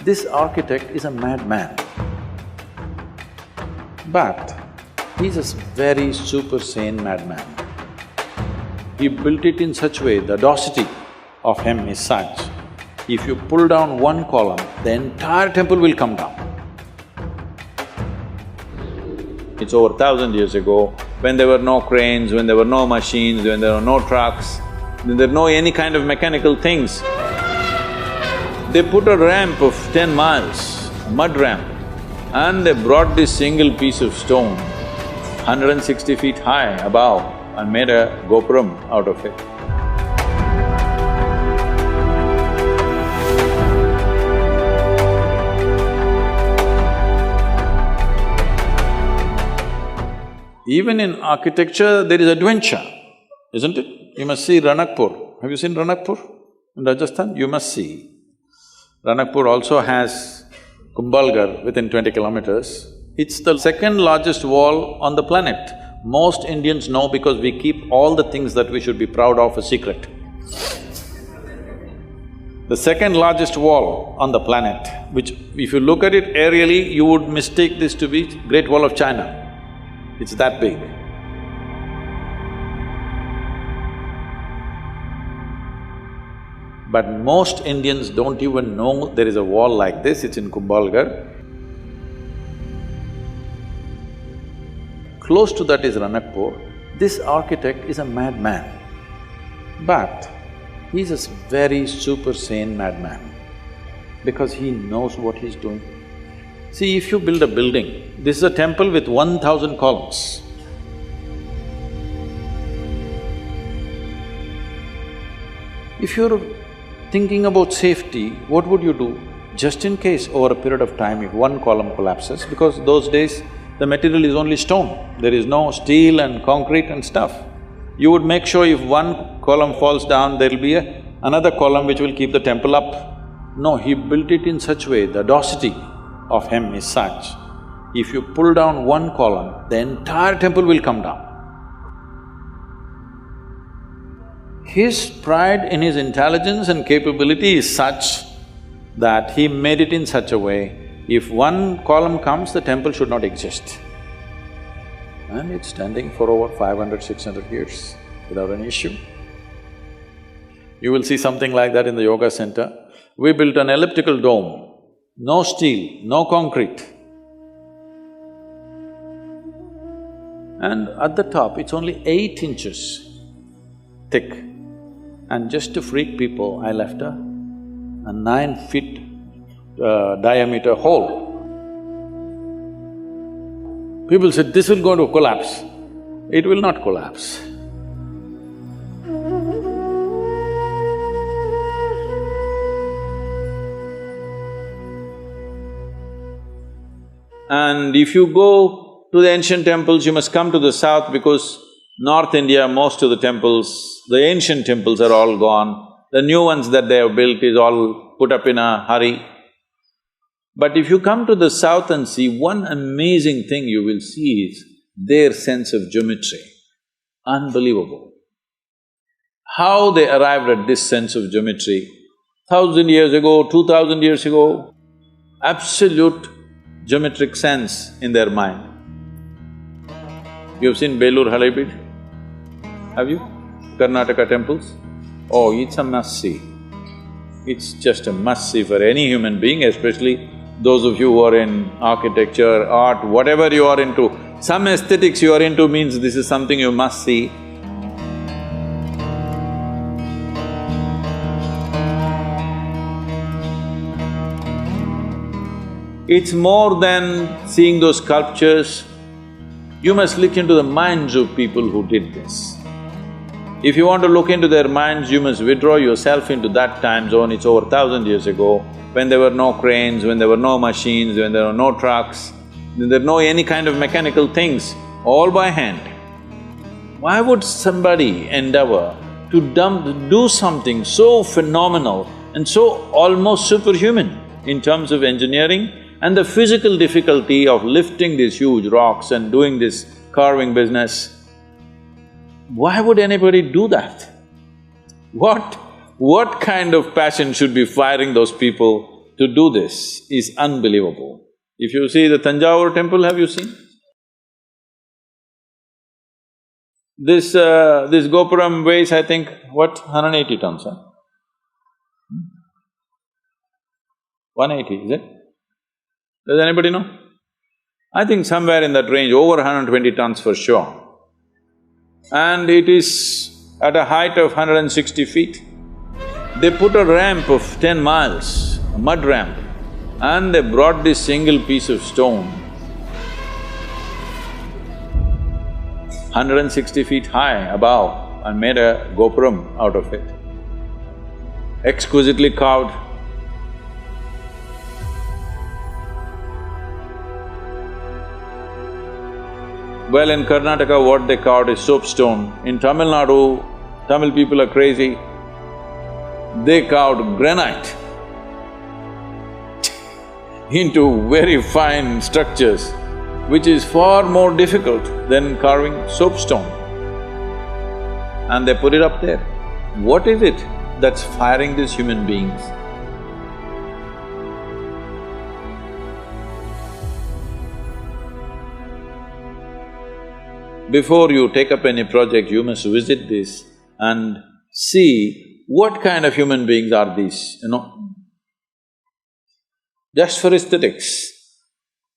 This architect is a madman. But he's a very super sane madman. He built it in such a way, the audacity of him is such, if you pull down one column, the entire temple will come down. It's over 1,000 years ago, when there were no cranes, when there were no machines, when there were no trucks, when there were no any kind of mechanical things. They put a ramp of 10 miles, a mud ramp, and they brought this single piece of stone, 160 feet high above, and made a gopuram out of it. Even in architecture, there is adventure, isn't it? You must see Ranakpur. Have you seen Ranakpur in Rajasthan? You must see. Ranakpur also has Kumbhalgarh within 20 kilometers. It's the second largest wall on the planet. Most Indians know because we keep all the things that we should be proud of a secret. The second largest wall on the planet, which if you look at it aerially, you would mistake this to be Great Wall of China. It's that big. But most Indians don't even know there is a wall like this, it's in Kumbhalgarh. Close to that is Ranakpur. This architect is a madman, but he's a very super sane madman because he knows what he's doing. See, if you build a building, this is a temple with 1,000 columns. If you're thinking about safety, what would you do? Just in case over a period of time, if one column collapses, because those days the material is only stone, there is no steel and concrete and stuff. You would make sure if one column falls down, there'll be another column which will keep the temple up. No, he built it in such a way, the audacity of him is such, if you pull down one column, the entire temple will come down. His pride in his intelligence and capability is such that he made it in such a way, if one column comes, the temple should not exist. And it's standing for over 500, 600 years without an issue. You will see something like that in the yoga center. We built an elliptical dome, no steel, no concrete. And at the top, it's only 8 inches thick. And just to freak people, I left a 9 feet diameter hole. People said, this will go to collapse. It will not collapse. And if you go to the ancient temples, you must come to the south because North India, most of the temples, the ancient temples are all gone. The new ones that they have built is all put up in a hurry. But if you come to the south and see, one amazing thing you will see is their sense of geometry. Unbelievable. How they arrived at this sense of geometry, 1,000 years ago, 2,000 years ago, absolute geometric sense in their mind. You've seen Belur Halebeedu? Have you? Karnataka temples? Oh, it's a must-see. It's just a must-see for any human being, especially those of you who are in architecture, art, whatever you are into. Some aesthetics you are into means this is something you must see. It's more than seeing those sculptures. You must look into the minds of people who did this. If you want to look into their minds, you must withdraw yourself into that time zone. It's over 1,000 years ago, when there were no cranes, when there were no machines, when there were no trucks, when there were no any kind of mechanical things, all by hand. Why would somebody endeavor to do something so phenomenal and so almost superhuman in terms of engineering and the physical difficulty of lifting these huge rocks and doing this carving business? Why would anybody do that? What kind of passion should be firing those people to do this is unbelievable. If you see the Tanjavur temple, have you seen? This Gopuram weighs, I think, what, 180 tons, huh? 180, is it? Does anybody know? I think somewhere in that range, over 120 tons for sure. And it is at a height of 160 feet. They put a ramp of 10 miles, a mud ramp, and they brought this single piece of stone, 160 feet high above, and made a gopuram out of it. Exquisitely carved. Well, in Karnataka, what they carved is soapstone. In Tamil Nadu, Tamil people are crazy. They carved granite into very fine structures, which is far more difficult than carving soapstone. And they put it up there. What is it that's firing these human beings? Before you take up any project, you must visit this and see what kind of human beings are these, you know? Just for aesthetics,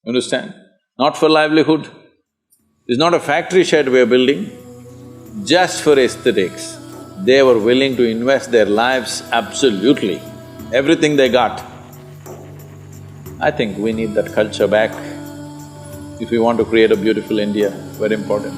understand? Not for livelihood. It's not a factory shed we are building, just for aesthetics. They were willing to invest their lives absolutely, everything they got. I think we need that culture back if we want to create a beautiful India, very important.